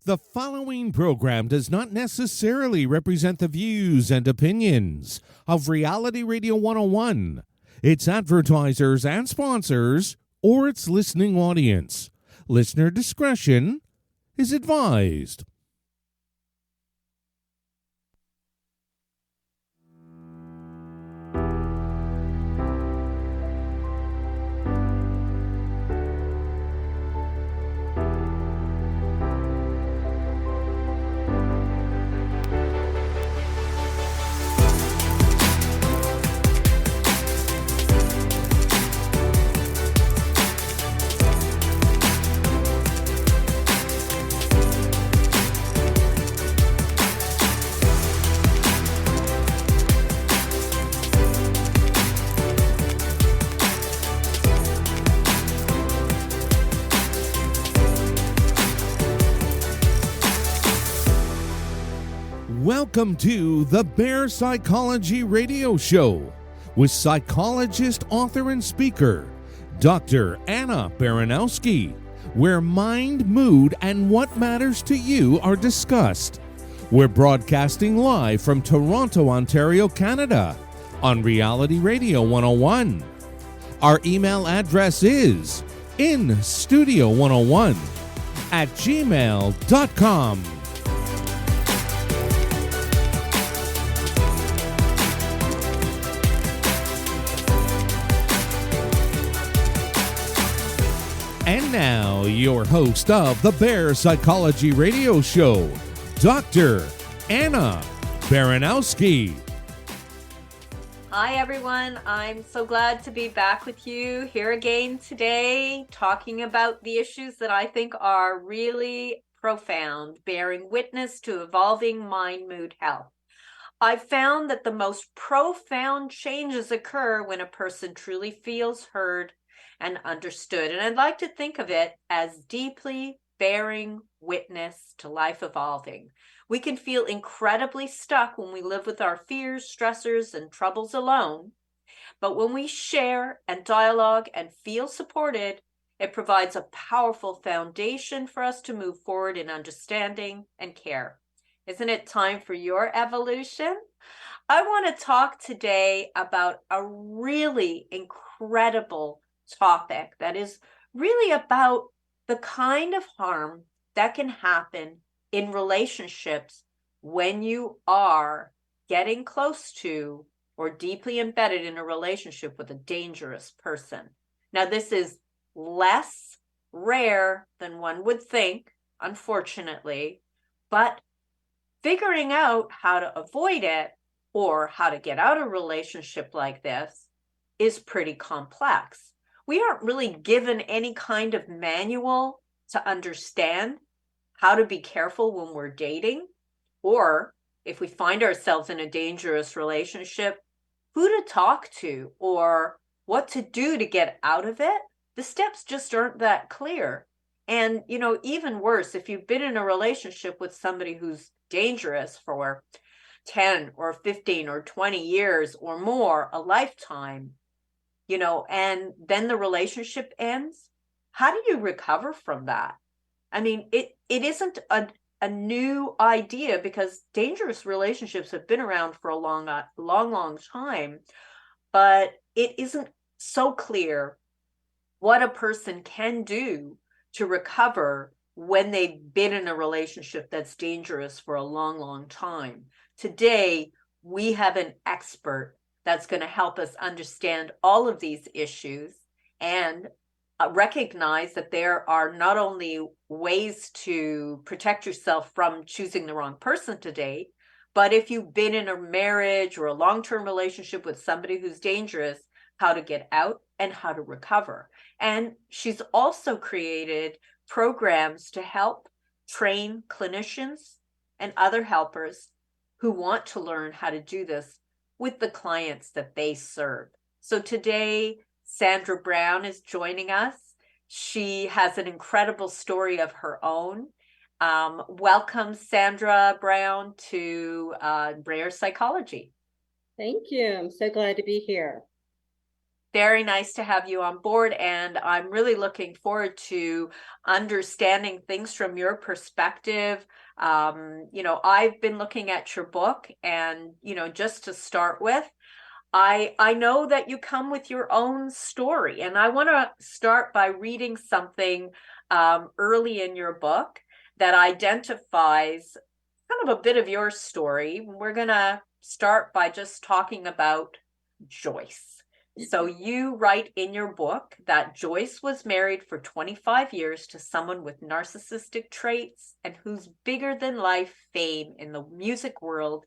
The following program does not necessarily represent the views and opinions of Reality Radio 101, its advertisers and sponsors, or its listening audience. Listener discretion is advised. Welcome to the Bear Psychology Radio Show with psychologist, author, and speaker, Dr. Anna Baranowski, where mind, mood, and what matters to you are discussed. We're broadcasting live from Toronto, Ontario, Canada, on Reality Radio 101. Our email address is instudio101@gmail.com. And now, your host of the Bear Psychology Radio Show, Dr. Anna Baranowski. Hi, everyone. I'm so glad to be back with you here again today, talking about the issues that I think are really profound, bearing witness to evolving mind, mood, health. I've found that the most profound changes occur when a person truly feels heard and understood. And I'd like to think of it as deeply bearing witness to life evolving. We can feel incredibly stuck when we live with our fears, stressors, and troubles alone. But when we share and dialogue and feel supported, it provides a powerful foundation for us to move forward in understanding and care. Isn't it time for your evolution? I want to talk today about a really incredible topic that is really about the kind of harm that can happen in relationships when you are getting close to or deeply embedded in a relationship with a dangerous person. Now, this is less rare than one would think, unfortunately, but figuring out how to avoid it or how to get out of a relationship like this is pretty complex. We aren't really given any kind of manual to understand how to be careful when we're dating, or if we find ourselves in a dangerous relationship, who to talk to or what to do to get out of it. The steps just aren't that clear. And, even worse, if you've been in a relationship with somebody who's dangerous for 10 or 15 or 20 years or more, a lifetime, and then the relationship ends, how do you recover from that? I mean, it isn't a new idea, because dangerous relationships have been around for a long time, but it isn't so clear what a person can do to recover when they've been in a relationship that's dangerous for a long time. Today, we have an expert that's going to help us understand all of these issues and recognize that there are not only ways to protect yourself from choosing the wrong person to date, but if you've been in a marriage or a long-term relationship with somebody who's dangerous, how to get out and how to recover. And she's also created programs to help train clinicians and other helpers who want to learn how to do this with the clients that they serve. So today, Sandra Brown is joining us. She has an incredible story of her own. Welcome, Sandra Brown, to Bear Psychology. Thank you. I'm so glad to be here. Very nice to have you on board, and I'm really looking forward to understanding things from your perspective. I've been looking at your book, and just to start with, I know that you come with your own story, and I want to start by reading something early in your book that identifies kind of a bit of your story. We're going to start by just talking about Joyce. So you write in your book that Joyce was married for 25 years to someone with narcissistic traits and whose bigger than life fame in the music world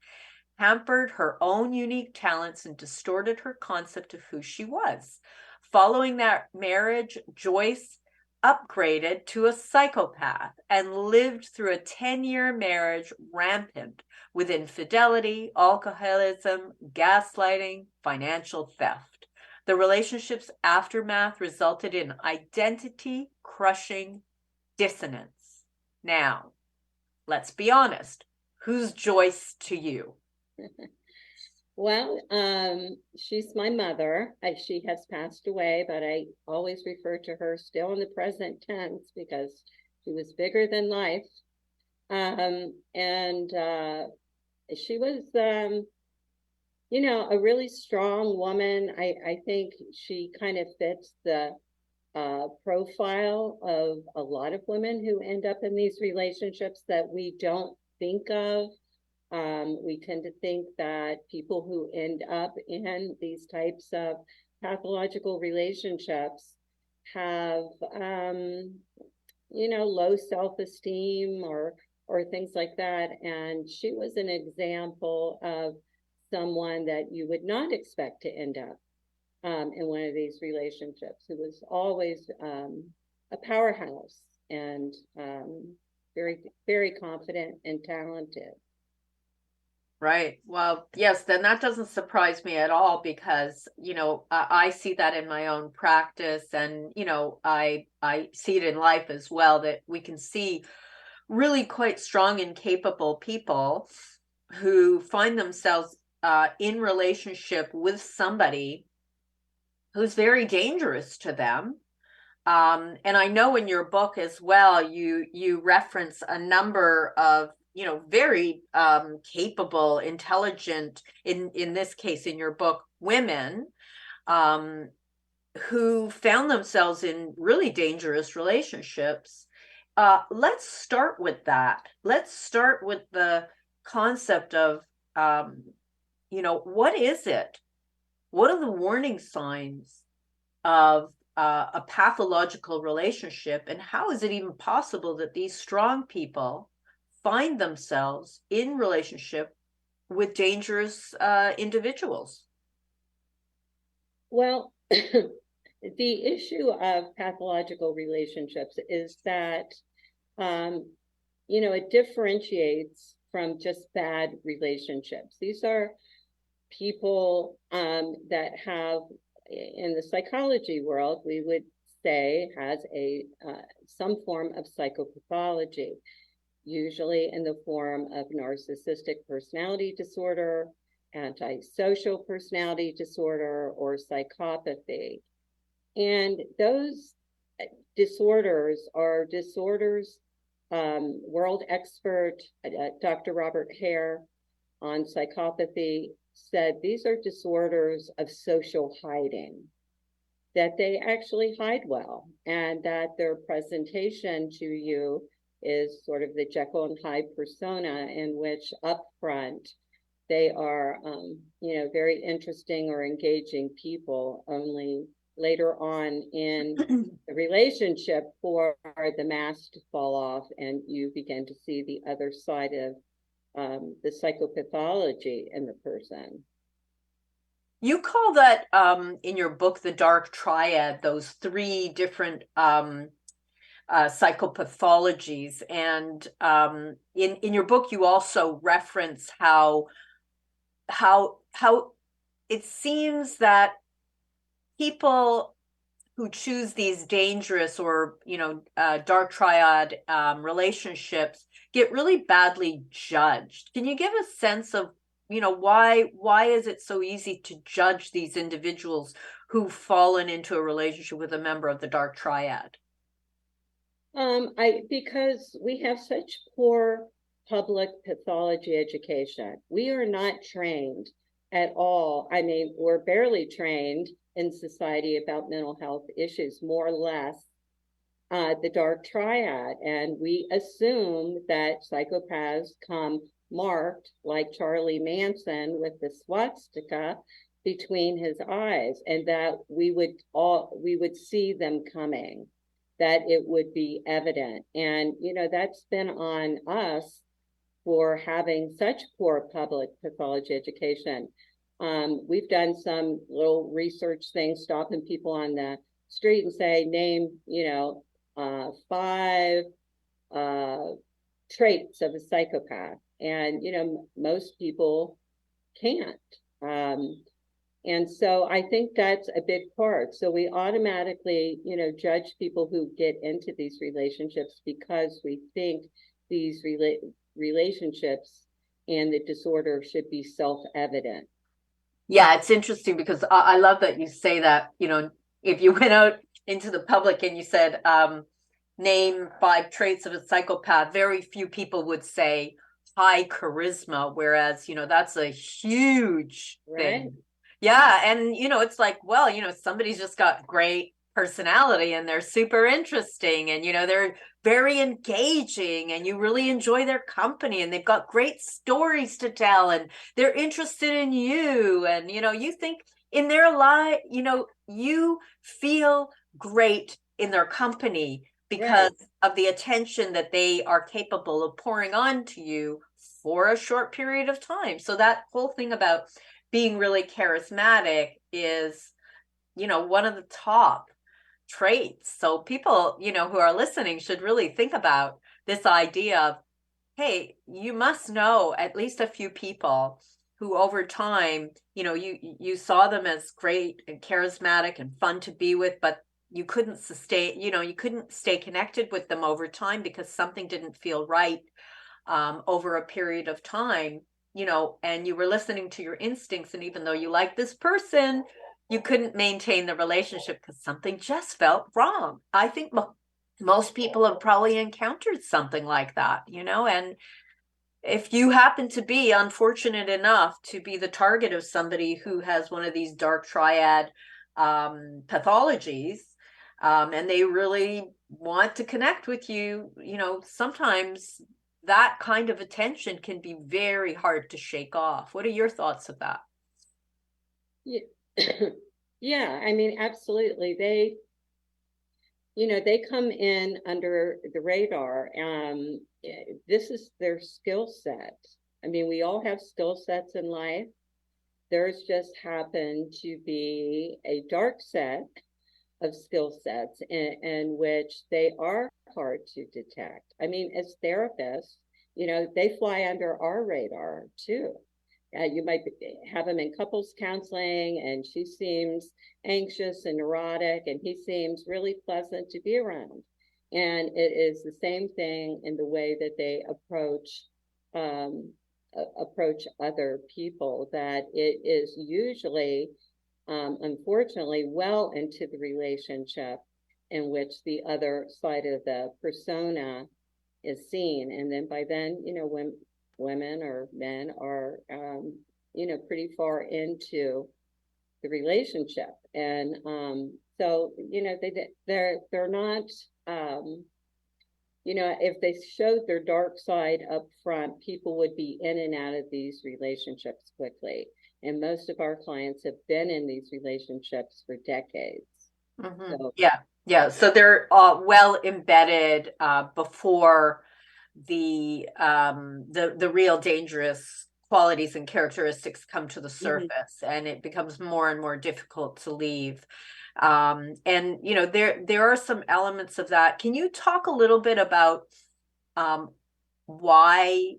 hampered her own unique talents and distorted her concept of who she was. Following that marriage, Joyce upgraded to a psychopath and lived through a 10-year marriage rampant with infidelity, alcoholism, gaslighting, financial theft. The relationship's aftermath resulted in identity-crushing dissonance. Now, let's be honest. Who's Joyce to you? Well, she's my mother. She has passed away, but I always refer to her still in the present tense because she was bigger than life. She was, a really strong woman. I think she kind of fits the profile of a lot of women who end up in these relationships that we don't think of. We tend to think that people who end up in these types of pathological relationships have, low self-esteem or things like that. And she was an example of someone that you would not expect to end up in one of these relationships, who was always a powerhouse and very, very confident and talented. Right. Well, yes, then that doesn't surprise me at all because, I see that in my own practice, and, I see it in life as well, that we can see really quite strong and capable people who find themselves in relationship with somebody who's very dangerous to them. And I know in your book as well, you reference a number of very capable, intelligent, in this case, in your book, women who found themselves in really dangerous relationships. Let's start with that. Let's start with the concept of, what is it? What are the warning signs of a pathological relationship, and how is it even possible that these strong people find themselves in relationship with dangerous individuals? Well, the issue of pathological relationships is that, it differentiates from just bad relationships. These are people that have, in the psychology world, we would say has some form of psychopathology, usually in the form of narcissistic personality disorder, antisocial personality disorder, or psychopathy. And those disorders are disorders, world expert Dr. Robert Hare on psychopathy said these are disorders of social hiding, that they actually hide well, and that their presentation to you is sort of the Jekyll and Hyde persona, in which up front they are, very interesting or engaging people, only later on in the relationship for the mask to fall off and you begin to see the other side of the psychopathology in the person. You call that in your book the dark triad, those three different psychopathologies, and in your book you also reference how it seems that people who choose these dangerous or dark triad relationships get really badly judged. Can you give a sense of why is it so easy to judge these individuals who've fallen into a relationship with a member of the dark triad? Because we have such poor public pathology education. We are not trained at all. I mean, we're barely trained in society about mental health issues, more or less the dark triad. And we assume that psychopaths come marked like Charlie Manson with the swastika between his eyes, and that we would see them coming, that it would be evident. And that's been on us for having such poor public pathology education. We've done some little research things, stopping people on the street and say, name 5 traits of a psychopath, and most people can't. And so I think that's a big part. So we automatically, judge people who get into these relationships because we think these relationships and the disorder should be self-evident. Yeah, it's interesting because I love that you say that. If you went out into the public and you said, name 5 traits of a psychopath, very few people would say high charisma, whereas, that's a huge thing. Yeah. And, it's like, well, somebody's just got great personality and they're super interesting and, they're very engaging and you really enjoy their company and they've got great stories to tell and they're interested in you. And, you think in their life, you feel great in their company because of the attention that they are capable of pouring on to you for a short period of time. So that whole thing about being really charismatic is, one of the top traits. So people, who are listening should really think about this idea of, hey, you must know at least a few people who over time, you saw them as great and charismatic and fun to be with, but you couldn't sustain, you couldn't stay connected with them over time because something didn't feel right over a period of time, and you were listening to your instincts. And even though you liked this person, you couldn't maintain the relationship because something just felt wrong. I think most people have probably encountered something like that, and if you happen to be unfortunate enough to be the target of somebody who has one of these dark triad pathologies, and they really want to connect with you, sometimes that kind of attention can be very hard to shake off. What are your thoughts of that? Yeah, I mean, absolutely. They come in under the radar. This is their skill set. I mean, we all have skill sets in life. Theirs just happened to be a dark set of skill sets in which they are hard to detect. I mean, as therapists, they fly under our radar too. You might have them in couples counseling and she seems anxious and neurotic and he seems really pleasant to be around. And it is the same thing in the way that they approach other people, that it is usually unfortunately well into the relationship in which the other side of the persona is seen. And then by then, when women or men are pretty far into the relationship. And so they're not if they showed their dark side up front, people would be in and out of these relationships quickly. And most of our clients have been in these relationships for decades. Mm-hmm. So, yeah. So they're well embedded before the real dangerous qualities and characteristics come to the surface, and it becomes more and more difficult to leave. And there are some elements of that. Can you talk a little bit about why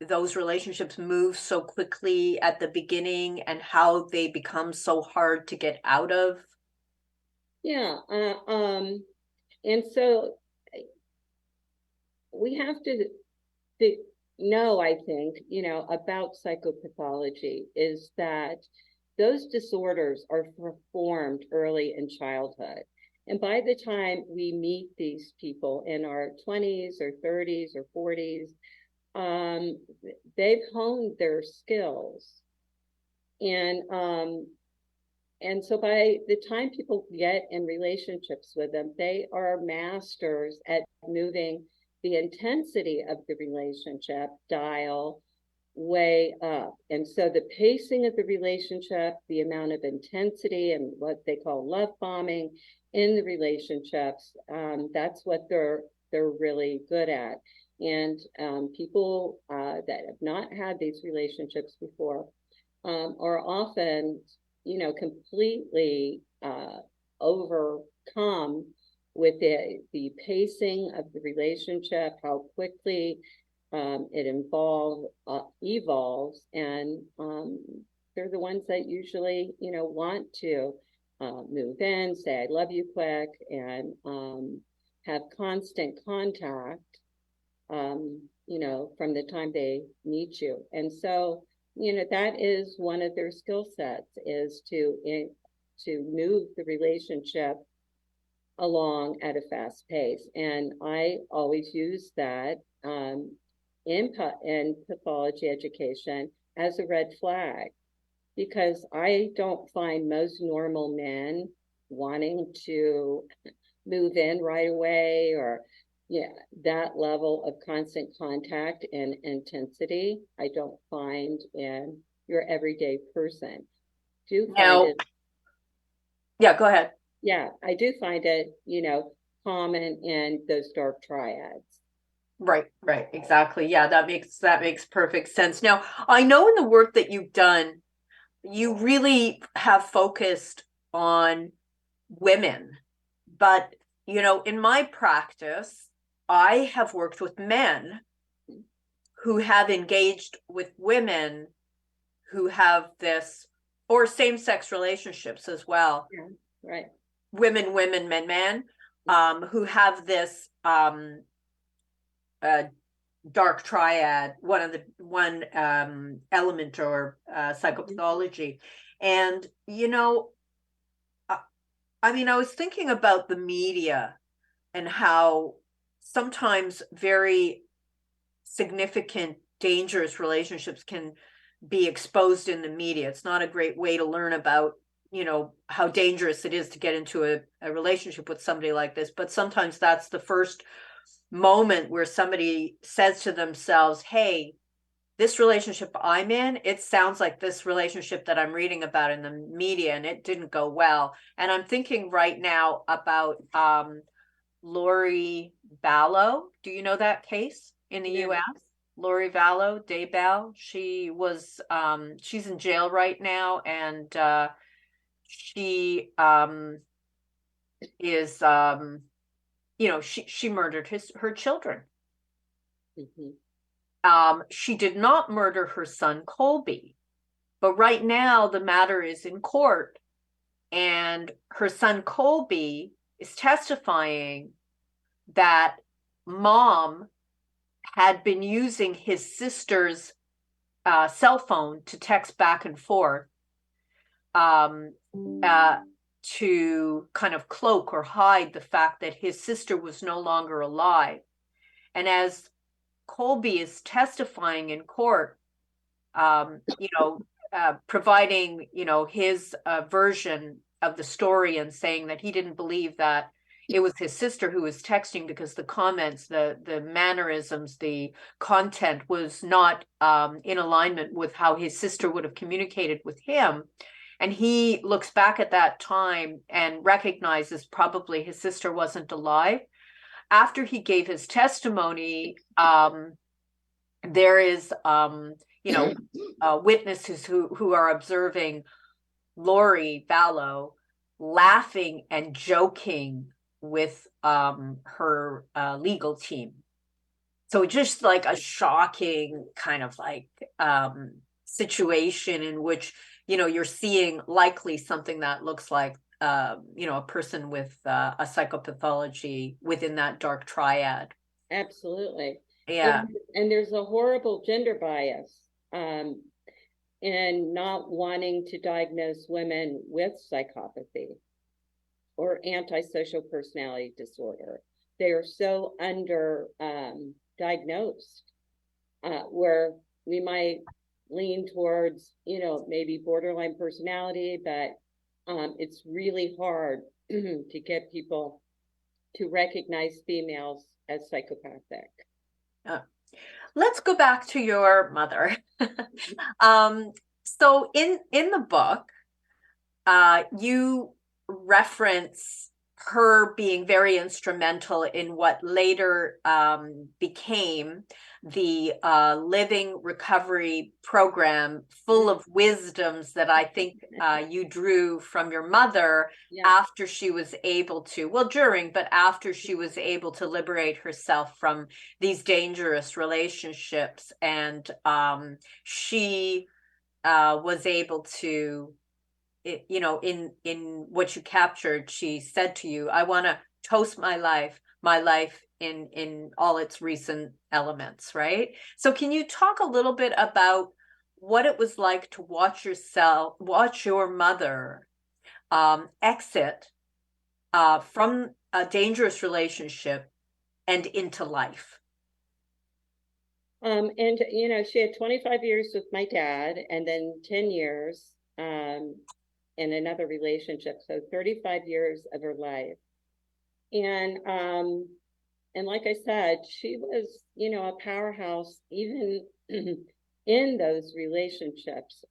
those relationships move so quickly at the beginning and how they become so hard to get out of? Yeah. And so we have to know, I think, about psychopathology is that those disorders are formed early in childhood. And by the time we meet these people in our 20s or 30s or 40s, they've honed their skills. And so by the time people get in relationships with them, they are masters at moving the intensity of the relationship dial way up. And so the pacing of the relationship, the amount of intensity and what they call love bombing in the relationships, that's what they're really good at. And people that have not had these relationships before are often, completely overcome with the pacing of the relationship, how quickly it evolves, and they're the ones that usually, want to move in, say I love you quick, and have constant contact, from the time they meet you. And so, that is one of their skill sets, is to move the relationship along at a fast pace. And I always use that in pathology education as a red flag, because I don't find most normal men wanting to move in right away, or that level of constant contact and intensity. I don't find in your everyday person. Yeah, go ahead. Yeah, I do find it, common in those dark triads. Right, exactly. Yeah, that makes perfect sense. Now, I know in the work that you've done, you really have focused on women, but in my practice, I have worked with men who have engaged with women who have this, or same-sex relationships as well. Yeah, right. Women, men, who have this dark triad, one element or psychopathology. And I was thinking about the media and how sometimes very significant, dangerous relationships can be exposed in the media. It's not a great way to learn about, how dangerous it is to get into a relationship with somebody like this. But sometimes that's the first moment where somebody says to themselves, hey, this relationship I'm in, it sounds like this relationship that I'm reading about in the media, and it didn't go well. And I'm thinking right now about Lori Vallow. Do you know that case in the U.S.? Lori Vallow, Daybell. She was, she's in jail right now, and she is, she murdered her children. Mm-hmm. She did not murder her son Colby, but right now the matter is in court, and her son Colby is testifying that mom had been using his sister's cell phone to text back and forth to kind of cloak or hide the fact that his sister was no longer alive. And as Colby is testifying in court, providing, his version of the story, and saying that he didn't believe that it was his sister who was texting, because the comments, the mannerisms, the content was not in alignment with how his sister would have communicated with him. And he looks back at that time and recognizes probably his sister wasn't alive. After he gave his testimony, there is, witnesses who are observing Lori Vallow laughing and joking with her legal team. So just like a shocking kind of like situation in which, you're seeing likely something that looks like, a person with a psychopathology within that dark triad. Absolutely. Yeah. And there's a horrible gender bias in not wanting to diagnose women with psychopathy or antisocial personality disorder. They are so under diagnosed, where we might lean towards, maybe borderline personality, but it's really hard to get people to recognize females as psychopathic. Let's go back to your mother. So in the book, you reference her being very instrumental in what later became the living recovery program, full of wisdoms that I think you drew from your mother after she was able to, well, during, but after she was able to liberate herself from these dangerous relationships. And she was able to, in what you captured, she said to you, I want to toast my life in all its recent elements, right? So can you talk a little bit about what it was like to watch your mother exit from a dangerous relationship and into life? And she had 25 years with my dad, and then 10 years in another relationship, so 35 years of her life. And like I said, she was, a powerhouse even in those relationships.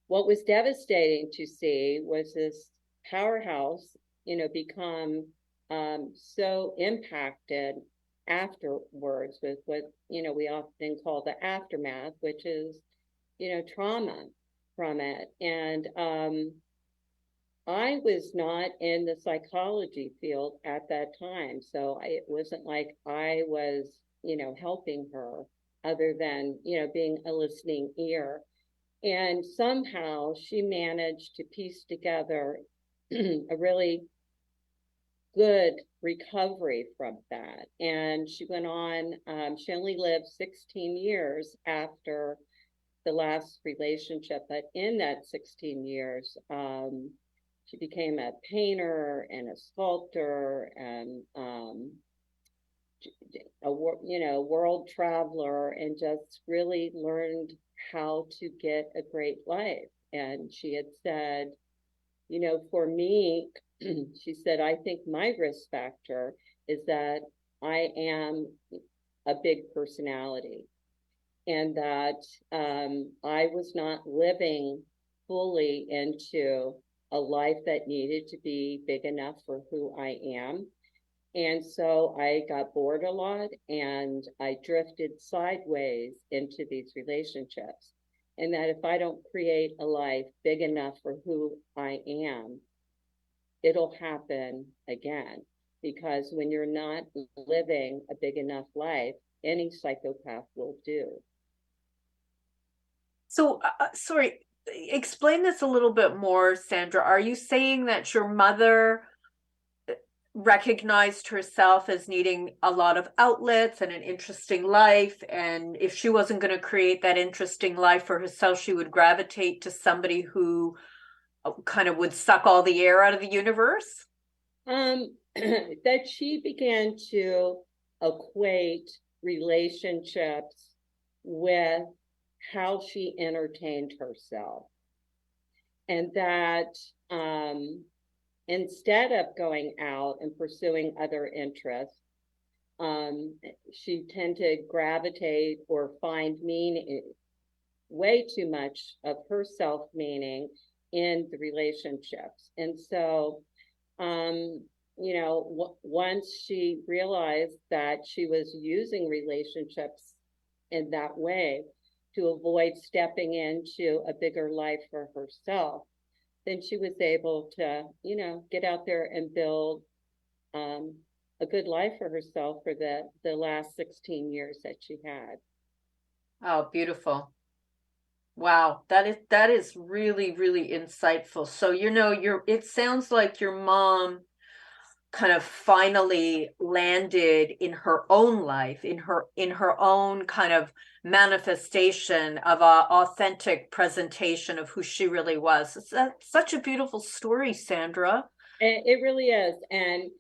What was devastating to see was this powerhouse, become so impacted afterwards with what, we often call the aftermath, which is, trauma from it. And I was not in the psychology field at that time, so it wasn't like I was, helping her other than, being a listening ear. And somehow she managed to piece together a really good recovery from that. And she went on, she only lived 16 years after the last relationship, but in that 16 years, she became a painter and a sculptor and a world traveler, and just really learned how to get a great life. And she had said, for me, she said, I think my risk factor is that I am a big personality, and that I was not living fully into a life that needed to be big enough for who I am. And so I got bored a lot, and I drifted sideways into these relationships. And that if I don't create a life big enough for who I am, it'll happen again. Because when you're not living a big enough life, any psychopath will do. So, sorry, explain this a little bit more, Sandra. Are you saying that your mother recognized herself as needing a lot of outlets and an interesting life, and if she wasn't going to create that interesting life for herself, she would gravitate to somebody who kind of would suck all the air out of the universe? That she began to equate relationships with how she entertained herself, and that instead of going out and pursuing other interests, she tended to gravitate or find meaning, way too much of her self-meaning in the relationships. And so, once she realized that she was using relationships in that way to avoid stepping into a bigger life for herself, then she was able to, get out there and build a good life for herself for the last 16 years that she had. Oh, beautiful. Wow, that is really, really insightful. So, it sounds like your mom kind of finally landed in her own life, in her own kind of manifestation of a authentic presentation of who she really was. It's such a beautiful story, Sandra. It really is. And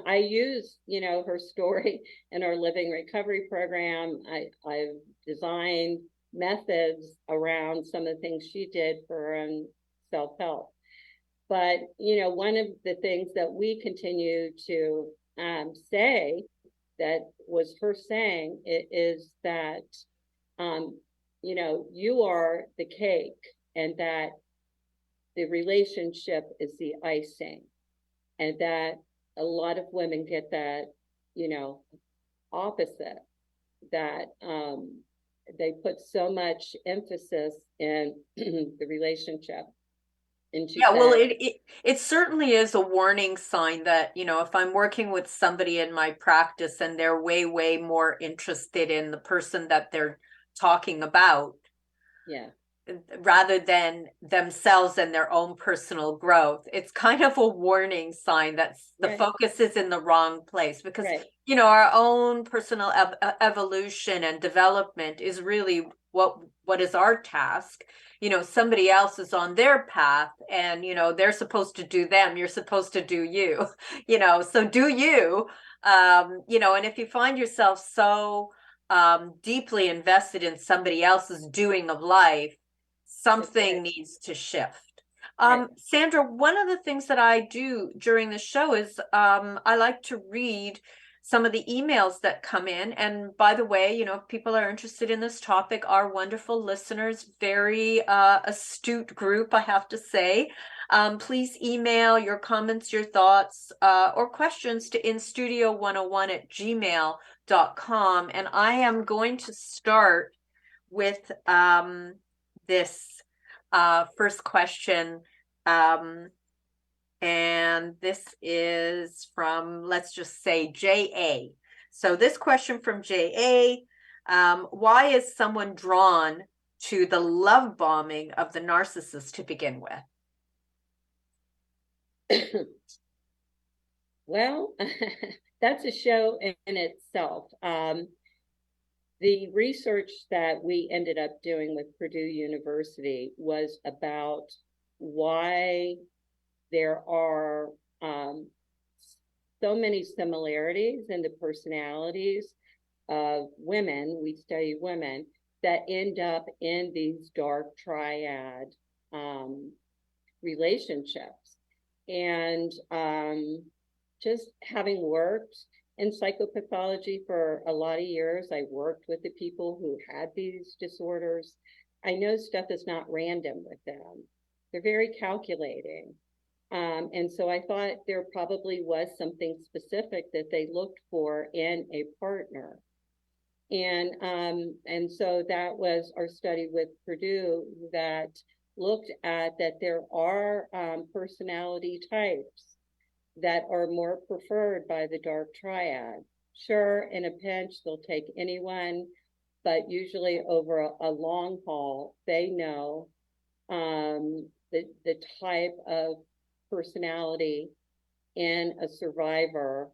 I use, her story in our living recovery program. I've designed methods around some of the things she did for her own self-help. But, one of the things that we continue to say that was her saying is that, you are the cake and that the relationship is the icing, and that a lot of women get that, opposite, that they put so much emphasis in the relationship. And she Yeah, well, said, it certainly is a warning sign that, if I'm working with somebody in my practice and they're way more interested in the person that they're talking about, yeah, rather than themselves and their own personal growth, it's kind of a warning sign that the right, focus is in the wrong place, because right, our own personal evolution and development is really what is our task. Somebody else is on their path, and they're supposed to do them, you're supposed to do you. So do you. And if you find yourself so deeply invested in somebody else's doing of life, something right, needs to shift. right. Sandra, one of the things that I do during the show is I like to read some of the emails that come in. And by the way, if people are interested in this topic, our wonderful listeners, very astute group, I have to say. Please email your comments, your thoughts, or questions to instudio101@gmail.com. And I am going to start with this first question. And this is from, let's just say, J.A. So this question from J.A., why is someone drawn to the love bombing of the narcissist to begin with? Well, that's a show in itself. The research that we ended up doing with Purdue University was about why there are so many similarities in the personalities of women. We study women that end up in these dark triad relationships. And just having worked in psychopathology for a lot of years, I worked with the people who had these disorders. I know stuff is not random with them. They're very calculating. And so I thought there probably was something specific that they looked for in a partner. And so that was our study with Purdue that looked at that there are personality types that are more preferred by the dark triad. Sure, in a pinch, they'll take anyone, but usually over a long haul, they know the type of personality in a survivor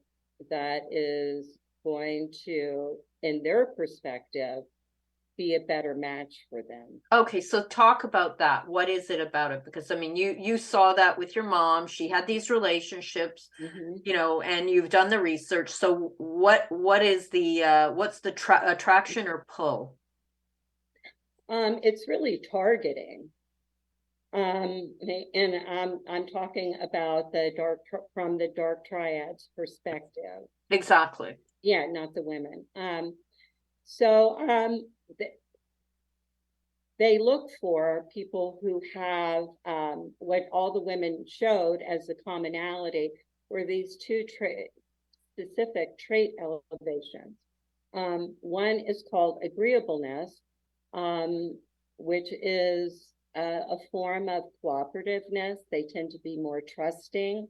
that is going to, in their perspective, be a better match for them. Okay, so talk about that. What is it about it? Because I mean, you saw that with your mom. She had these relationships, and you've done the research. So what is the what's the attraction or pull? It's really targeting. And I'm talking about from the dark triad's perspective. Exactly. Yeah, not the women. They look for people who have what all the women showed as the commonality were these two specific trait elevations. One is called agreeableness, which is a form of cooperativeness. They tend to be more trusting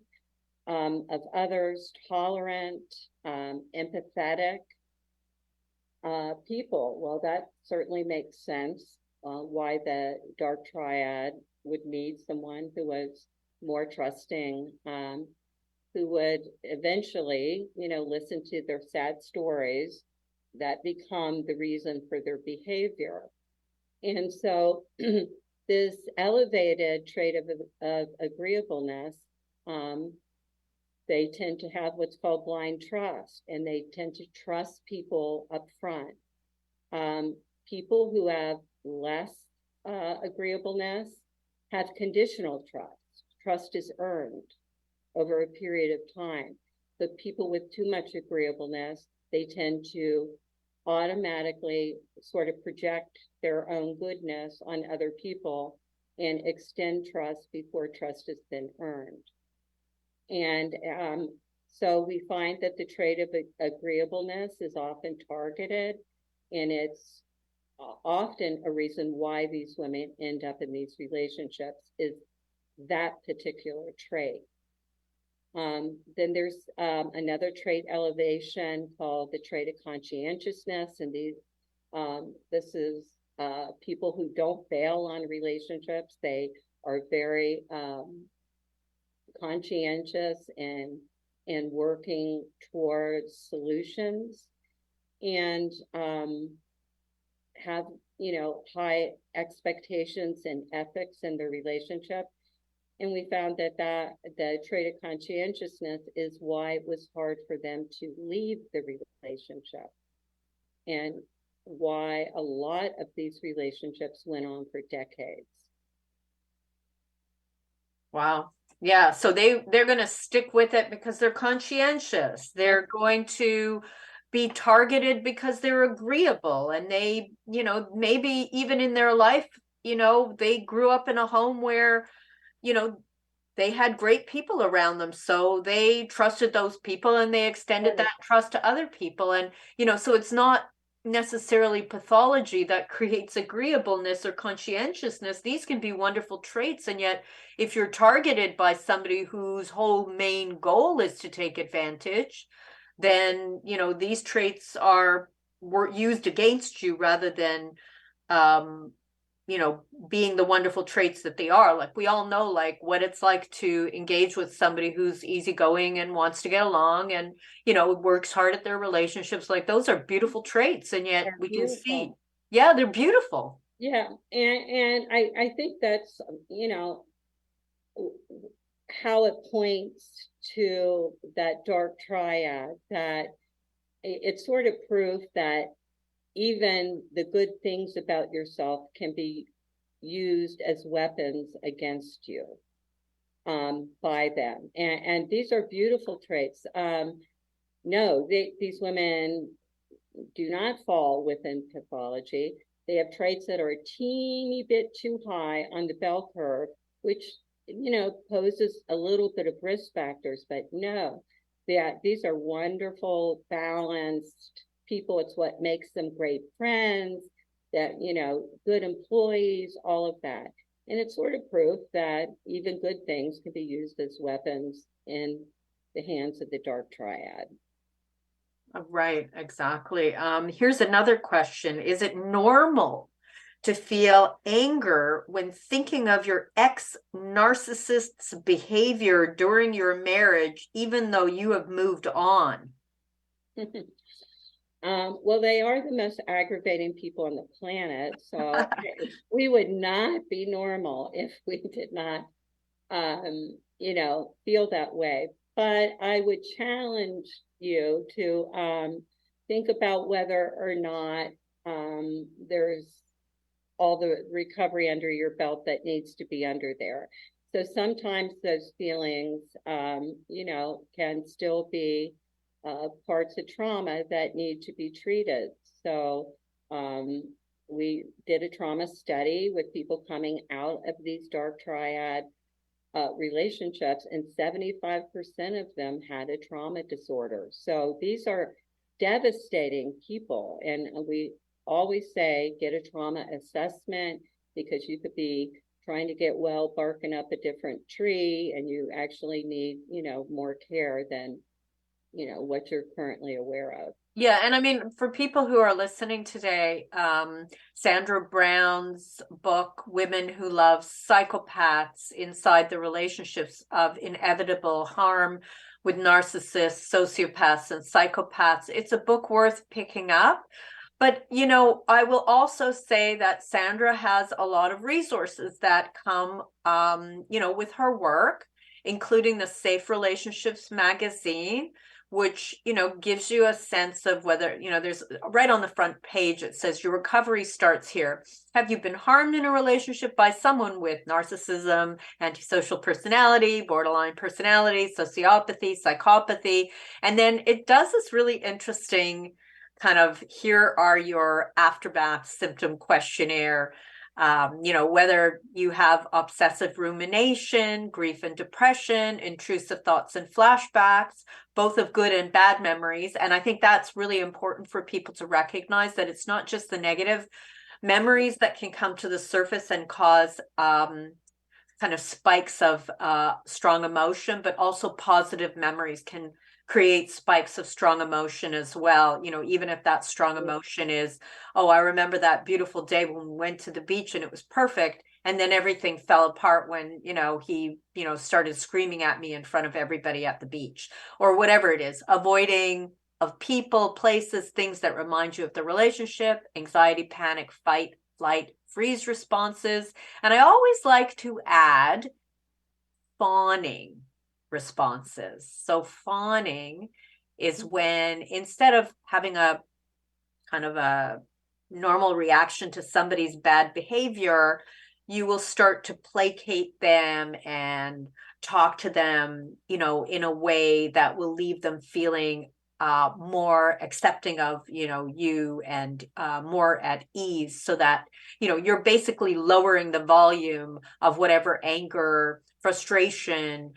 of others, tolerant, empathetic people. Well, that certainly makes sense. Why the dark triad would need someone who was more trusting who would eventually, listen to their sad stories that become the reason for their behavior. And so this elevated trait of agreeableness, they tend to have what's called blind trust, and they tend to trust people up front. People who have less agreeableness have conditional trust. Trust is earned over a period of time. But people with too much agreeableness, they tend to automatically sort of project their own goodness on other people and extend trust before trust has been earned. And so we find that the trait of agreeableness is often targeted, and it's often a reason why these women end up in these relationships is that particular trait. Then there's another trait elevation called the trait of conscientiousness, and this is people who don't fail on relationships. They are very conscientious and working towards solutions, and have high expectations and ethics in their relationship. And we found that the trait of conscientiousness is why it was hard for them to leave the relationship, and why a lot of these relationships went on for decades. Wow. Yeah. So they're going to stick with it because they're conscientious. They're going to be targeted because they're agreeable, and they, maybe even in their life, they grew up in a home where, they had great people around them. So they trusted those people, and they extended that trust to other people. And, so it's not necessarily pathology that creates agreeableness or conscientiousness. These can be wonderful traits. And yet, if you're targeted by somebody whose whole main goal is to take advantage, then, these traits were used against you rather than, being the wonderful traits that they are. Like, we all know, like, what it's like to engage with somebody who's easygoing and wants to get along and, works hard at their relationships. Like, those are beautiful traits. And yet we can see, yeah, they're beautiful. Yeah. And I think that's, how it points to that dark triad, that it's sort of proof that even the good things about yourself can be used as weapons against you by them. And these are beautiful traits. No, these women do not fall within pathology. They have traits that are a teeny bit too high on the bell curve, which, poses a little bit of risk factors, but no, these are wonderful, balanced people. It's what makes them great friends, that, good employees, all of that. And it's sort of proof that even good things can be used as weapons in the hands of the dark triad. Right, exactly. Here's another question. Is it normal to feel anger when thinking of your ex-narcissist's behavior during your marriage, even though you have moved on? Well, they are the most aggravating people on the planet, so we would not be normal if we did not, feel that way. But I would challenge you to think about whether or not there's all the recovery under your belt that needs to be under there. So sometimes those feelings, can still be parts of trauma that need to be treated. So we did a trauma study with people coming out of these dark triad relationships, and 75% of them had a trauma disorder. So these are devastating people. And we always say, get a trauma assessment, because you could be trying to get well, barking up a different tree, and you actually need, more care than, what you're currently aware of. Yeah. And I mean, for people who are listening today, Sandra Brown's book, Women Who Love Psychopaths Inside the Relationships of Inevitable Harm, with narcissists, sociopaths, and psychopaths. It's a book worth picking up. But, I will also say that Sandra has a lot of resources that come, with her work, including the Safe Relationships magazine, which, gives you a sense of whether, there's right on the front page, it says your recovery starts here. Have you been harmed in a relationship by someone with narcissism, antisocial personality, borderline personality, sociopathy, psychopathy? And then it does this really interesting kind of, here are your aftermath symptom questionnaire. Whether you have obsessive rumination, grief and depression, intrusive thoughts and flashbacks, both of good and bad memories. And I think that's really important for people to recognize, that it's not just the negative memories that can come to the surface and cause kind of spikes of strong emotion, but also positive memories can create spikes of strong emotion as well. Even if that strong emotion is, oh, I remember that beautiful day when we went to the beach and it was perfect, and then everything fell apart when he started screaming at me in front of everybody at the beach, or whatever it is. Avoiding of people, places, things that remind you of the relationship, anxiety, panic, fight, flight, freeze responses. And I always like to add fawning responses. So fawning is when, instead of having a kind of a normal reaction to somebody's bad behavior, you will start to placate them and talk to them, in a way that will leave them feeling more accepting of, you, and more at ease, so that, you're basically lowering the volume of whatever anger, frustration,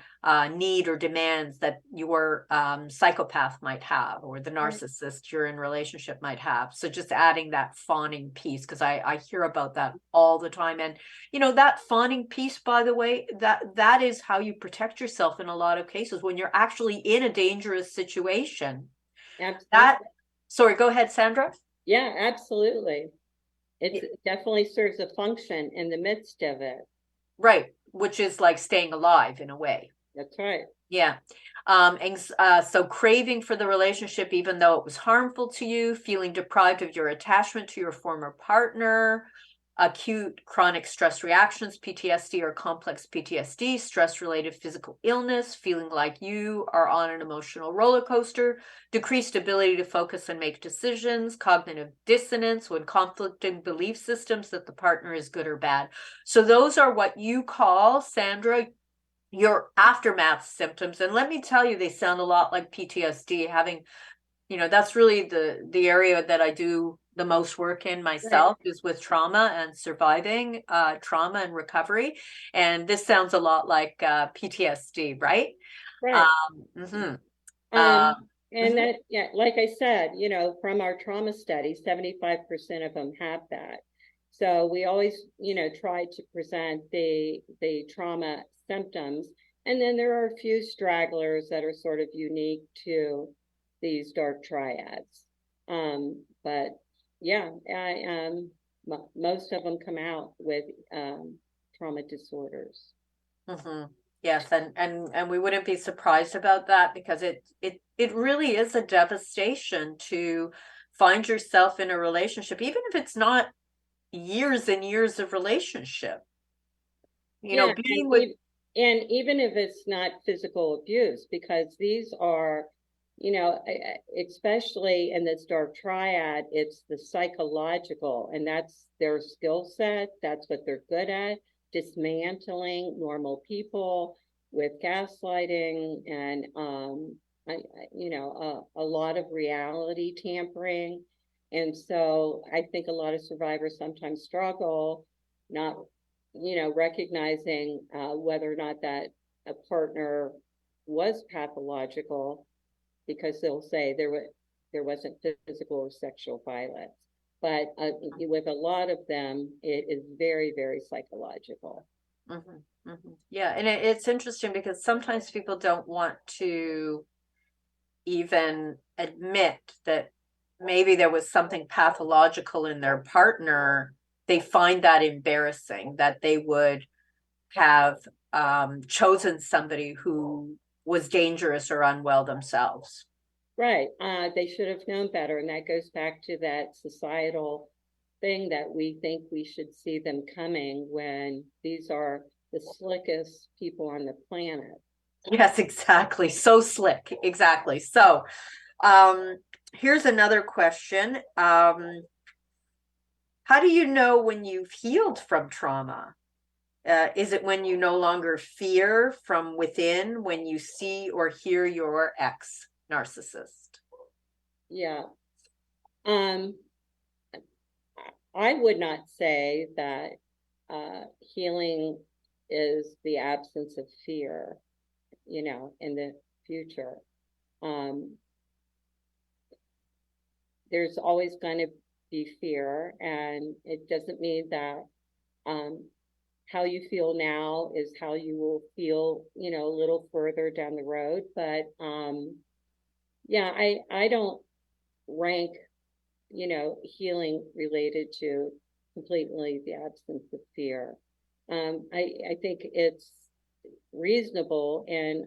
need or demands that your psychopath might have, or the narcissist you're in relationship might have. So just adding that fawning piece, because I hear about that all the time. And, that fawning piece, by the way, that is how you protect yourself in a lot of cases when you're actually in a dangerous situation. Absolutely. Sorry, go ahead, Sandra. Yeah, absolutely. It definitely serves a function in the midst of it. Right, which is like staying alive in a way. That's right. Yeah. So craving for the relationship, even though it was harmful to you, feeling deprived of your attachment to your former partner, acute chronic stress reactions, PTSD or complex PTSD, stress-related physical illness, feeling like you are on an emotional roller coaster, decreased ability to focus and make decisions, cognitive dissonance when conflicting belief systems that the partner is good or bad. So those are what you call, Sandra, your aftermath symptoms. And let me tell you, they sound a lot like PTSD. Having, that's really the area that I do the most work in myself, right, is with trauma and surviving trauma and recovery. And this sounds a lot like PTSD, right? Right. And that, yeah, like I said, from our trauma studies, 75% of them have that. So we always, try to present the trauma symptoms. And then there are a few stragglers that are sort of unique to these dark triads. But yeah, most of them come out with trauma disorders. Mm-hmm. Yes, and we wouldn't be surprised about that, because it really is a devastation to find yourself in a relationship, even if it's not years and years of relationship. Being with, and even if it's not physical abuse, because these are, especially in this dark triad, it's the psychological, and that's their skill set. That's what they're good at, dismantling normal people with gaslighting and, a lot of reality tampering. And so I think a lot of survivors sometimes struggle not, recognizing whether or not that a partner was pathological, because they'll say there wasn't physical or sexual violence. But with a lot of them, it is very, very psychological. Mm-hmm, mm-hmm. Yeah, and it's interesting because sometimes people don't want to even admit that maybe there was something pathological in their partner. They find that embarrassing, that they would have chosen somebody who was dangerous or unwell themselves. Right. They should have known better. And that goes back to that societal thing that we think we should see them coming when these are the slickest people on the planet. Yes, exactly. So slick. Exactly. So here's another question. How do you know when you've healed from trauma? Is it when you no longer fear from within, when you see or hear your ex-narcissist? Yeah. I would not say that healing is the absence of fear, in the future. There's always going to be fear, and it doesn't mean that how you feel now is how you will feel, a little further down the road. But yeah, I don't rank, healing related to completely the absence of fear. I think it's reasonable, and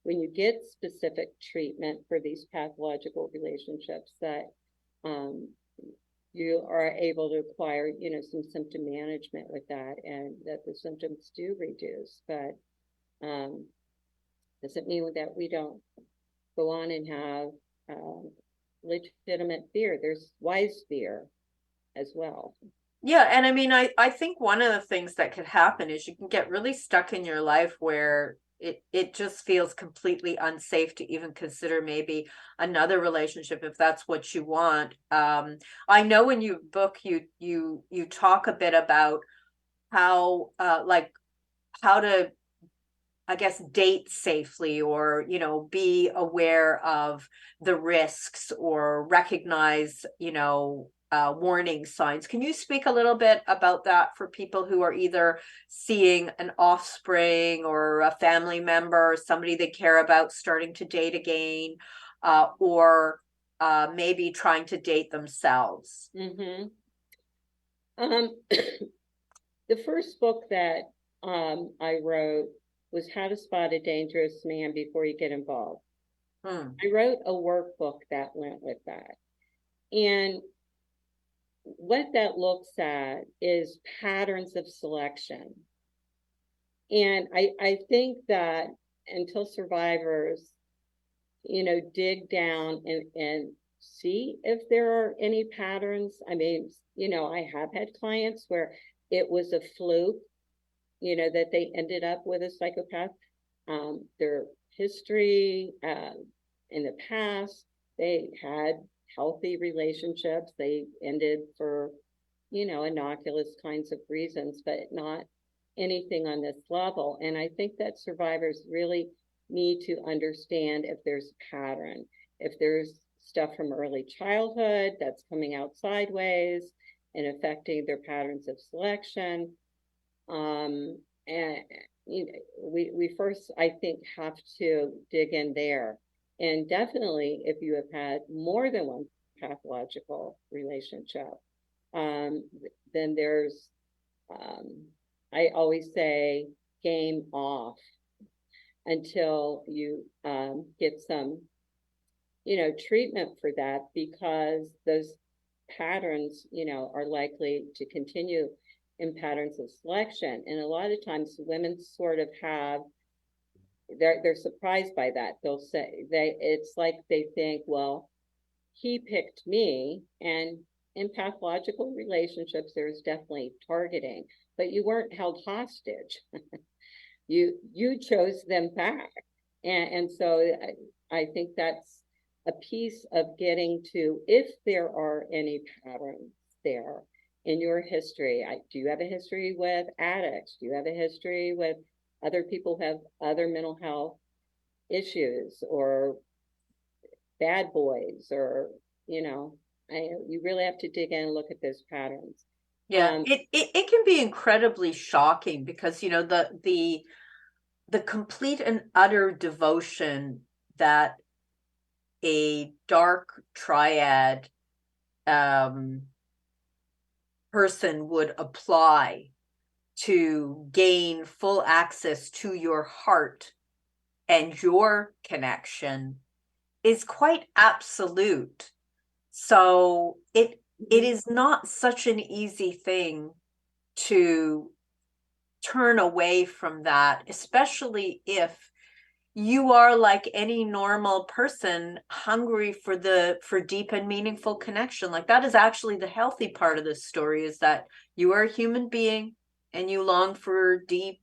when you get specific treatment for these pathological relationships, that you are able to acquire, some symptom management with that, and that the symptoms do reduce. But doesn't mean that we don't go on and have legitimate fear. There's wise fear as well. Yeah, and I mean, I think one of the things that could happen is you can get really stuck in your life where it just feels completely unsafe to even consider maybe another relationship if that's what you want. I know in your book you talk a bit about how how to, I guess, date safely, or be aware of the risks or recognize warning signs. Can you speak a little bit about that for people who are either seeing an offspring or a family member, or somebody they care about starting to date again, or maybe trying to date themselves? Mm-hmm. The first book that I wrote was How to Spot a Dangerous Man Before You Get Involved. I wrote a workbook that went with that. And what that looks at is patterns of selection. And I think that until survivors, dig down and see if there are any patterns. I mean, I have had clients where it was a fluke, that they ended up with a psychopath. Their history in the past, they had healthy relationships. They ended for, innocuous kinds of reasons, but not anything on this level. And I think that survivors really need to understand if there's a pattern, if there's stuff from early childhood that's coming out sideways and affecting their patterns of selection. And we first, I think, have to dig in there. And definitely, if you have had more than one pathological relationship, then there's, I always say, game off until you get some, treatment for that, because those patterns, are likely to continue in patterns of selection. And a lot of times women sort of have, they're surprised by that. They'll say, it's like they think, well, he picked me. And in pathological relationships, there's definitely targeting, but you weren't held hostage. you chose them back. And so I think that's a piece of getting to, if there are any patterns there in your history. Do you have a history with addicts? Do you have a history with other people who have other mental health issues, or bad boys, or, you really have to dig in and look at those patterns. Yeah, it can be incredibly shocking, because the complete and utter devotion that a dark triad person would apply to gain full access to your heart and your connection is quite absolute. So it is not such an easy thing to turn away from that, especially if you are, like any normal person, hungry for deep and meaningful connection. Like, that is actually the healthy part of this story, is that you are a human being and you long for deep,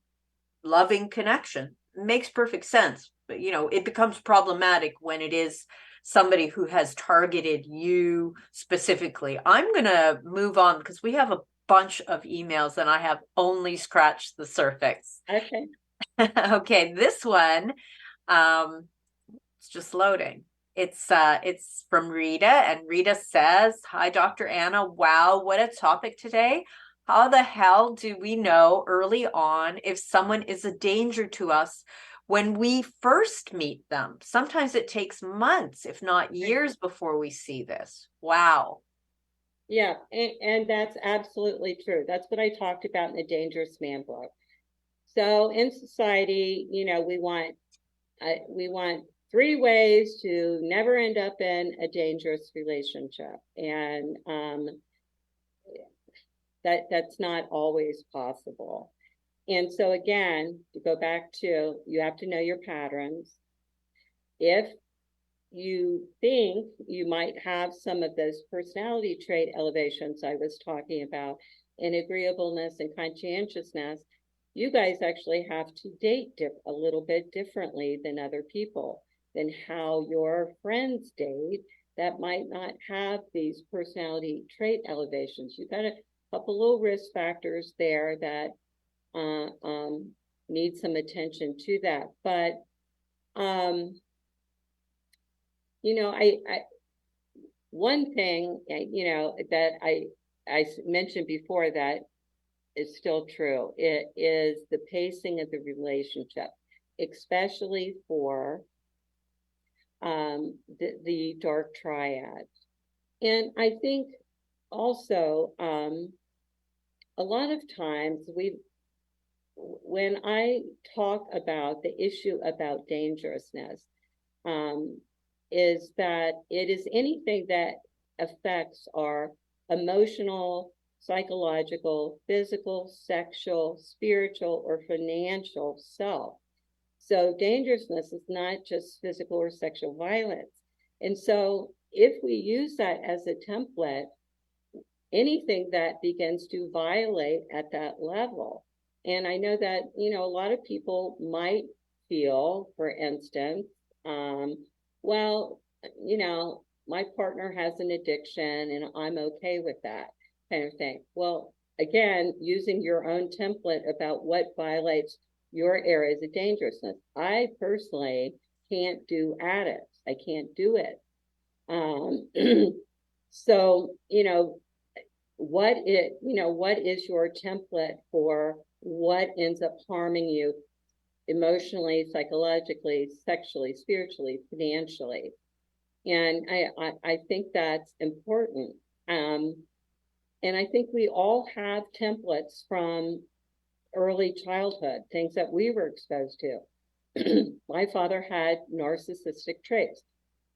loving connection. It makes perfect sense. But, it becomes problematic when it is somebody who has targeted you specifically. I'm going to move on because we have a bunch of emails and I have only scratched the surface. Okay. Okay, this one, it's just loading. It's from Rita, and Rita says, "Hi, Dr. Anna. Wow, what a topic today. How the hell do we know early on if someone is a danger to us when we first meet them? Sometimes it takes months, if not years, before we see this." Wow. Yeah, and that's absolutely true. That's what I talked about in the Dangerous Man book. So in society, we want 3 ways to never end up in a dangerous relationship, and that's not always possible. And so again, to go back to, you have to know your patterns. If you think you might have some of those personality trait elevations I was talking about, in agreeableness and conscientiousness, you guys actually have to date a little bit differently than other people, than how your friends date that might not have these personality trait elevations. You've got a couple little risk factors there that need some attention to that. But one thing, that I mentioned before that is still true. It is the pacing of the relationship, especially for the dark triad. And I think also a lot of times when I talk about the issue about dangerousness, is that it is anything that affects our emotional, psychological, physical, sexual, spiritual, or financial self. So dangerousness is not just physical or sexual violence. And so if we use that as a template, anything that begins to violate at that level. And I know that, a lot of people might feel, for instance, well, my partner has an addiction and I'm okay with that kind of thing. Well, again, using your own template about what violates your areas of dangerousness. I personally can't do addicts. I can't do it. So, what is your template for what ends up harming you emotionally, psychologically, sexually, spiritually, financially? And I think that's important. And I think we all have templates from early childhood, things that we were exposed to. My father had narcissistic traits.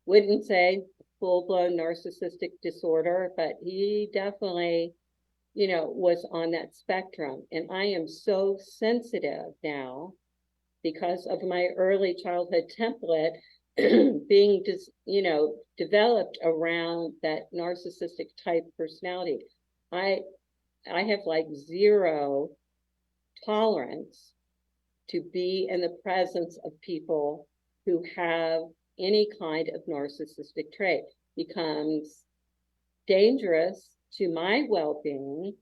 Wouldn't say full-blown narcissistic disorder, but he definitely, was on that spectrum. And I am so sensitive now because of my early childhood template being just, developed around that narcissistic type personality. I have like zero tolerance to be in the presence of people who have any kind of narcissistic trait. Becomes dangerous to my well-being,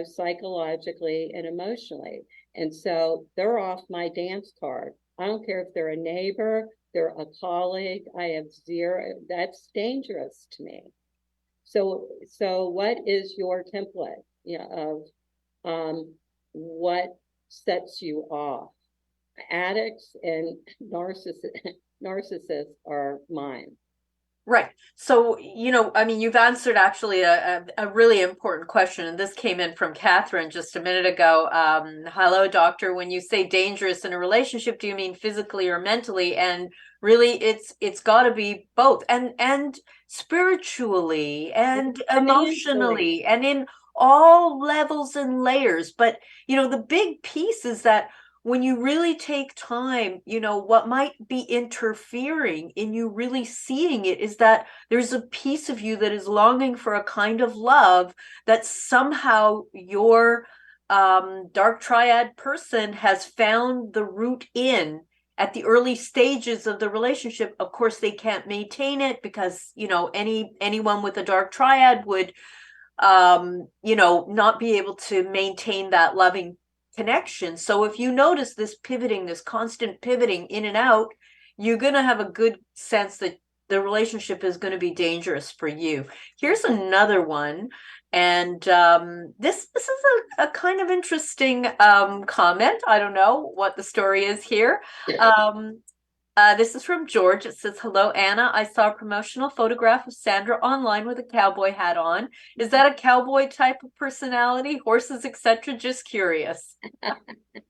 psychologically and emotionally. And so they're off my dance card. I don't care if they're a neighbor, they're a colleague, I have zero, that's dangerous to me. So what is your template, of what sets you off? Addicts and narcissists are mine. Right. So, I mean, you've answered actually a really important question, and this came in from Catherine just a minute ago. Hello, doctor. When you say dangerous in a relationship, do you mean physically or mentally? And really, it's got to be both, and spiritually and emotionally, and in all levels and layers. But, the big piece is that when you really take time, what might be interfering in you really seeing it is that there's a piece of you that is longing for a kind of love that somehow your dark triad person has found the root in at the early stages of the relationship. Of course, they can't maintain it because, anyone with a dark triad would, not be able to maintain that loving connection. So if you notice this pivoting, this constant pivoting in and out, you're going to have a good sense that the relationship is going to be dangerous for you. Here's another one. And this is a kind of interesting comment. I don't know what the story is here. This is from George. It says, "Hello, Anna. I saw a promotional photograph of Sandra online with a cowboy hat on. Is that a cowboy type of personality? Horses, etc.? Just curious."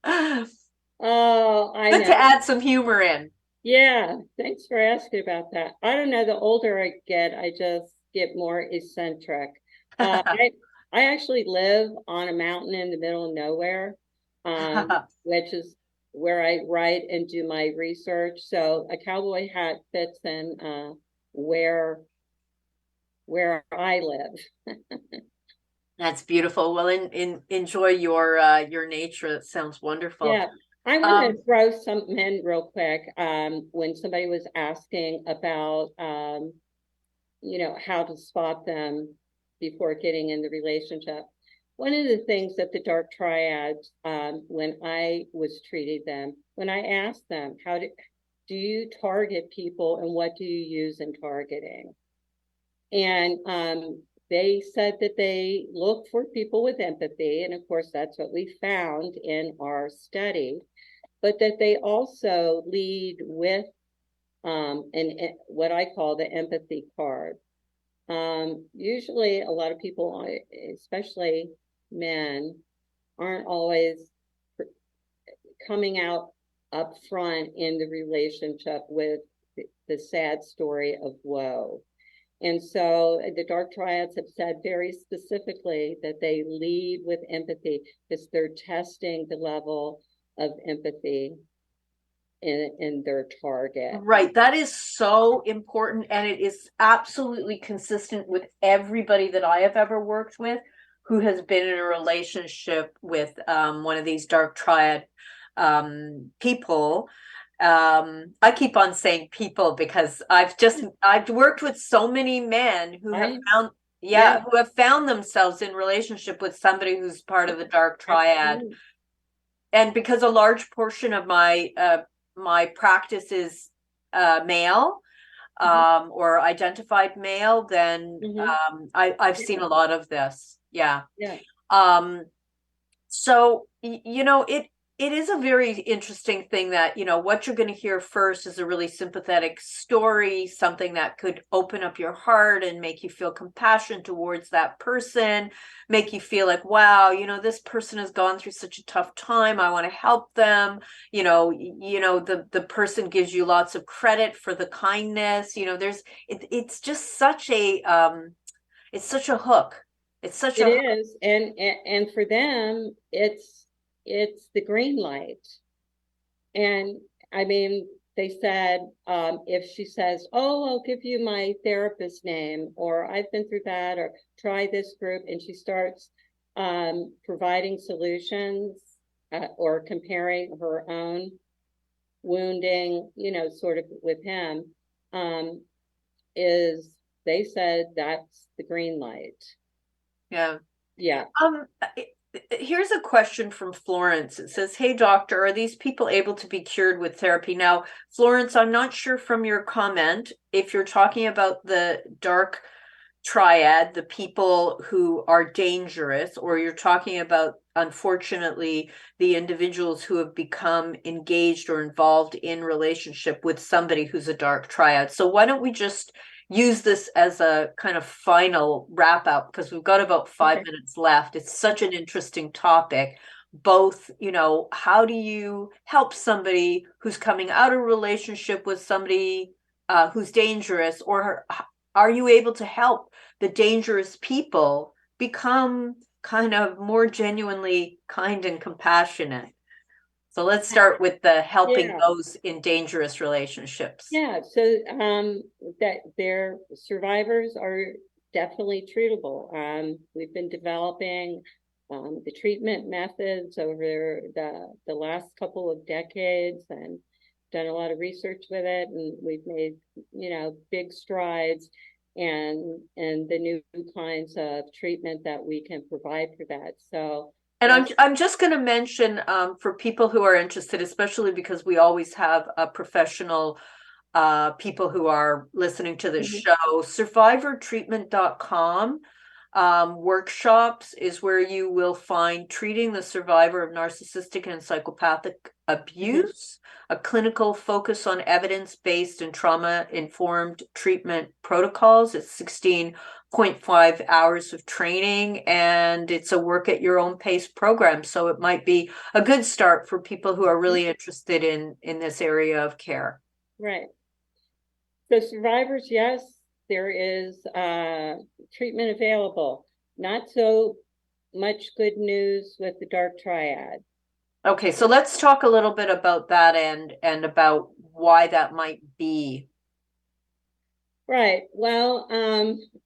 Oh, I Good know. to add some humor in. Yeah, thanks for asking about that. I don't know, the older I get, I just get more eccentric. I actually live on a mountain in the middle of nowhere, which is where I write and do my research. So a cowboy hat fits in where I live. That's beautiful. Well, enjoy your nature. That sounds wonderful. Yeah. I want to throw something in real quick. When somebody was asking about, how to spot them before getting in the relationship. One of the things that the dark triads, when I was treating them, when I asked them, how do you target people and what do you use in targeting? And they said that they look for people with empathy. And of course, that's what we found in our study, but that they also lead with what I call the empathy card. Usually a lot of people, especially men, aren't always coming out up front in the relationship with the sad story of woe. And so the dark triads have said very specifically that they lead with empathy because they're testing the level of empathy in their target. Right. That is so important. And it is absolutely consistent with everybody that I have ever worked with who has been in a relationship with one of these dark triad people. I keep on saying people because I've worked with so many men who have found, who have found themselves in relationship with somebody who's part of the dark triad. And because a large portion of my practice is male, or identified male, then I've seen a lot of this. Yeah. So, it is a very interesting thing that, what you're going to hear first is a really sympathetic story, something that could open up your heart and make you feel compassion towards that person, make you feel like, wow, this person has gone through such a tough time. I want to help them. The person gives you lots of credit for the kindness. It's just such it's such a hook. It's such it is. And for them, it's the green light. And I mean, they said, if she says, oh, I'll give you my therapist name, or I've been through that, or try this group, and she starts providing solutions or comparing her own wounding, sort of with him, they said that's the green light. Yeah. Yeah. Here's a question from Florence. It says, "Hey, doctor, are these people able to be cured with therapy?" Now, Florence, I'm not sure from your comment if you're talking about the dark triad, the people who are dangerous, or you're talking about, unfortunately, the individuals who have become engaged or involved in relationship with somebody who's a dark triad. So why don't we just use this as a kind of final wrap up, because we've got about 5 minutes left. It's such an interesting topic. Both, how do you help somebody who's coming out of a relationship with somebody who's dangerous, or are you able to help the dangerous people become kind of more genuinely kind and compassionate? So let's start with the helping those in dangerous relationships. Yeah, so that their survivors are definitely treatable. We've been developing the treatment methods over the last couple of decades and done a lot of research with it, and we've made big strides and the new kinds of treatment that we can provide for that. So, and I'm just going to mention for people who are interested, especially because we always have a professional people who are listening to this show, survivortreatment.com. Workshops is where you will find treating the survivor of narcissistic and psychopathic abuse, a clinical focus on evidence-based and trauma-informed treatment protocols. It's 16.5 hours of training, and it's a work at your own pace program. So it might be a good start for people who are really interested in this area of care. Right. So survivors, yes, there is treatment available. Not so much good news with the dark triad. Okay, so let's talk a little bit about that and about why that might be. Right. Well,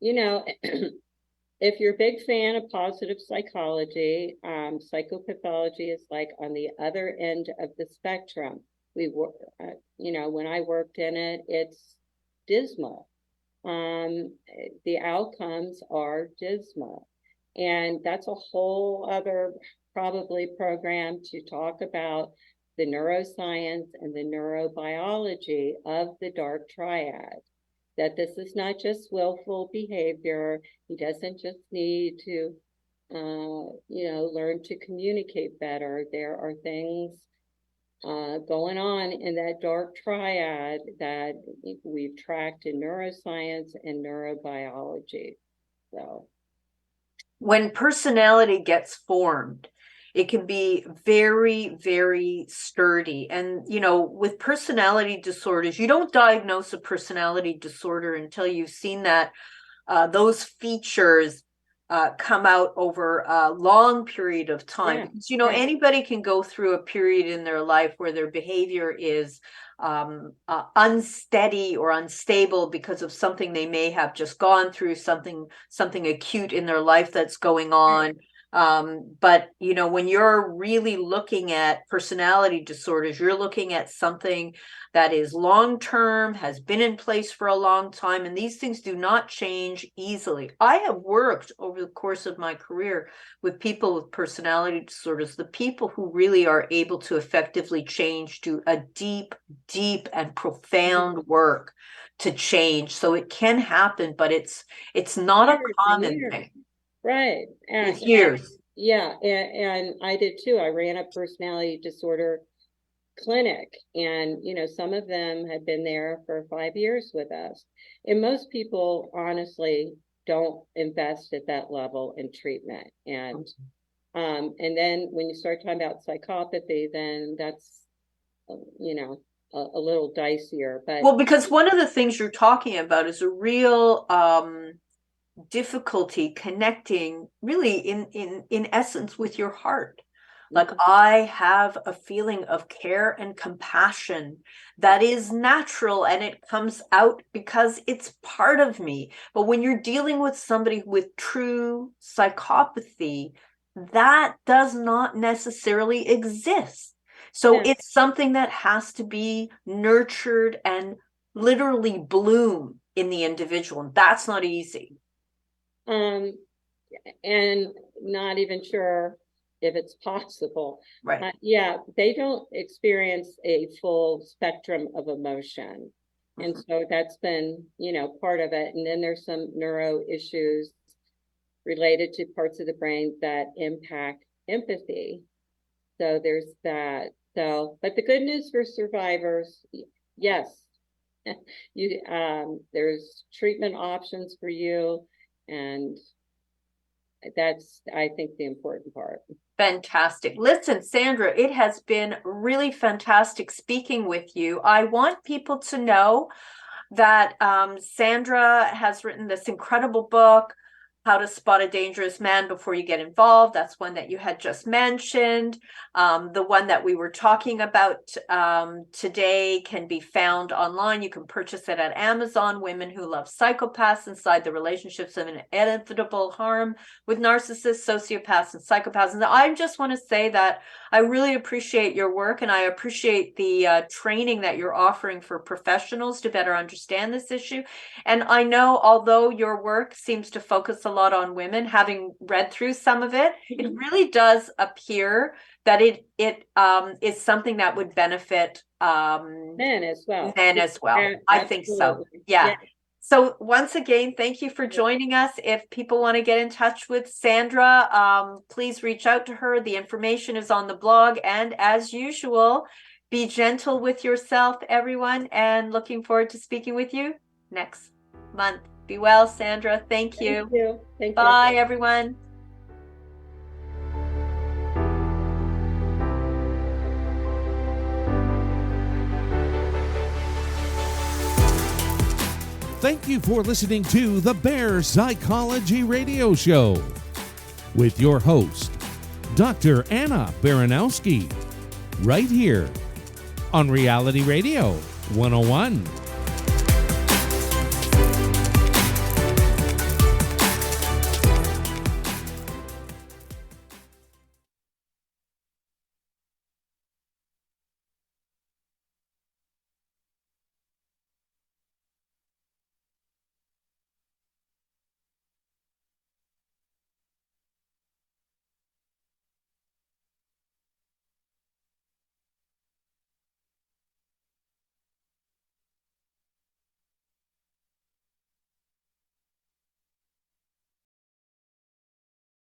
if you're a big fan of positive psychology, psychopathology is like on the other end of the spectrum. When I worked in it, it's dismal. The outcomes are dismal, and that's a whole other probably program to talk about the neuroscience and the neurobiology of the dark triad. That this is not just willful behavior. He doesn't just need to learn to communicate better. There are things going on in that dark triad that we've tracked in neuroscience and neurobiology. So when personality gets formed, it can be very, very sturdy. And, with personality disorders, you don't diagnose a personality disorder until you've seen that those features come out over a long period of time. Yeah. Because, anybody can go through a period in their life where their behavior is unsteady or unstable because of something they may have just gone through, something acute in their life that's going on. But when you're really looking at personality disorders, you're looking at something that is long-term, has been in place for a long time, and these things do not change easily. I have worked over the course of my career with people with personality disorders. The people who really are able to effectively change do a deep, deep and profound work to change. So it can happen, but it's not a common thing. Right. It's years. And I did too. I ran a personality disorder clinic, and some of them had been there for 5 years with us. And most people honestly don't invest at that level in treatment. And then when you start talking about psychopathy, then that's a little dicier. But well, because one of the things you're talking about is a real difficulty connecting really in essence with your heart. Like, I have a feeling of care and compassion that is natural, and it comes out because it's part of me. But when you're dealing with somebody with true psychopathy, that does not necessarily exist. So it's something that has to be nurtured and literally bloom in the individual, and that's not easy. And not even sure if it's possible. Right. They don't experience a full spectrum of emotion. And so that's been, part of it. And then there's some neuro issues related to parts of the brain that impact empathy. So there's that. So, but the good news for survivors, yes, There's treatment options for you, and that's, I think, the important part. Fantastic. Listen, Sandra, it has been really fantastic speaking with you. I want people to know that Sandra has written this incredible book, How to Spot a Dangerous Man Before You Get Involved. That's one that you had just mentioned. The one that we were talking about today can be found online. You can purchase it at Amazon, Women Who Love Psychopaths, Inside the Relationships of Inevitable Harm with Narcissists, Sociopaths, and Psychopaths. And I just want to say that I really appreciate your work, and I appreciate the training that you're offering for professionals to better understand this issue. And I know, although your work seems to focus a lot on women, having read through some of it, it really does appear that it is something that would benefit Men as well. I think so. Yeah. So once again, thank you for joining us. If people want to get in touch with Sandra, please reach out to her. The information is on the blog. And as usual, be gentle with yourself, everyone, and looking forward to speaking with you next month. Be well, Sandra. Thank you. Thank you. Bye, everyone. Thank you for listening to the Bear Psychology Radio Show with your host, Dr. Anna Baranowski, right here on Reality Radio 101.